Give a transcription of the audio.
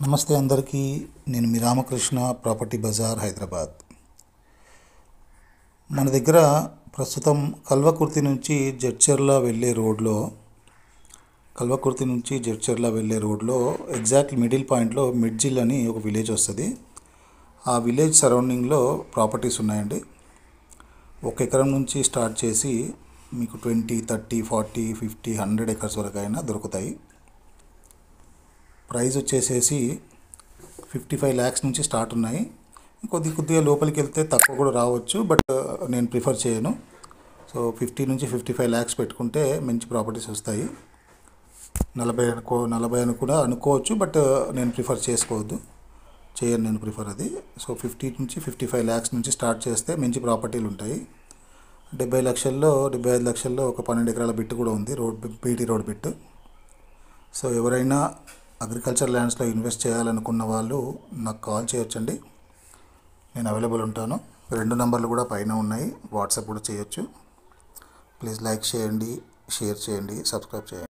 నమస్తే అందరికీ. నేను మీ రామకృష్ణ, ప్రాపర్టీ బజార్, హైదరాబాద్. మన దగ్గర ప్రస్తుతం కల్వకుర్తి నుంచి జడ్చర్ల వెళ్ళే రోడ్లో ఎగ్జాక్ట్ మిడిల్ పాయింట్లో మిడ్జిల్ అని ఒక విలేజ్ వస్తుంది. ఆ విలేజ్ సరౌండింగ్లో ప్రాపర్టీస్ ఉన్నాయండి. 1 ఎకరం నుంచి స్టార్ట్ చేసి మీకు 20, 30, 40, 50, 100 ఎకర్స్ వరకు అయినా దొరుకుతాయి. ప్రైస్ వచ్చేసేసి 55 lakhs నుంచి స్టార్ట్ ఉన్నాయి. కొద్దిగా లోపలికి వెళ్తే తక్కువ కూడా రావచ్చు, బట్ నేను ప్రిఫర్ చేయను. సో 50 నుంచి 55 lakhs పెట్టుకుంటే మంచి ప్రాపర్టీస్ వస్తాయి. 40 కూడా అనుకోవచ్చు, బట్ నేను ప్రిఫర్ చేయను నేను ప్రిఫర్ అది. సో 50 నుంచి 55 lakhs నుంచి స్టార్ట్ చేస్తే మంచి ప్రాపర్టీలు ఉంటాయి. 75 లక్షల్లో ఒక 12 ఎకరాల బిట్ కూడా ఉంది, బీటీ రోడ్ బిట్. సో ఎవరైనా అగ్రికల్చర్ ల్యాండ్స్లో ఇన్వెస్ట్ చేయాలనుకున్న వాళ్ళు నాకు కాల్ చేయొచ్చండి. నేను అవైలబుల్ ఉంటాను. 2 నంబర్లు కూడా పైన ఉన్నాయి, వాట్సాప్ కూడా చేయొచ్చు. ప్లీజ్ లైక్ చేయండి, షేర్ చేయండి, సబ్స్క్రైబ్ చేయండి.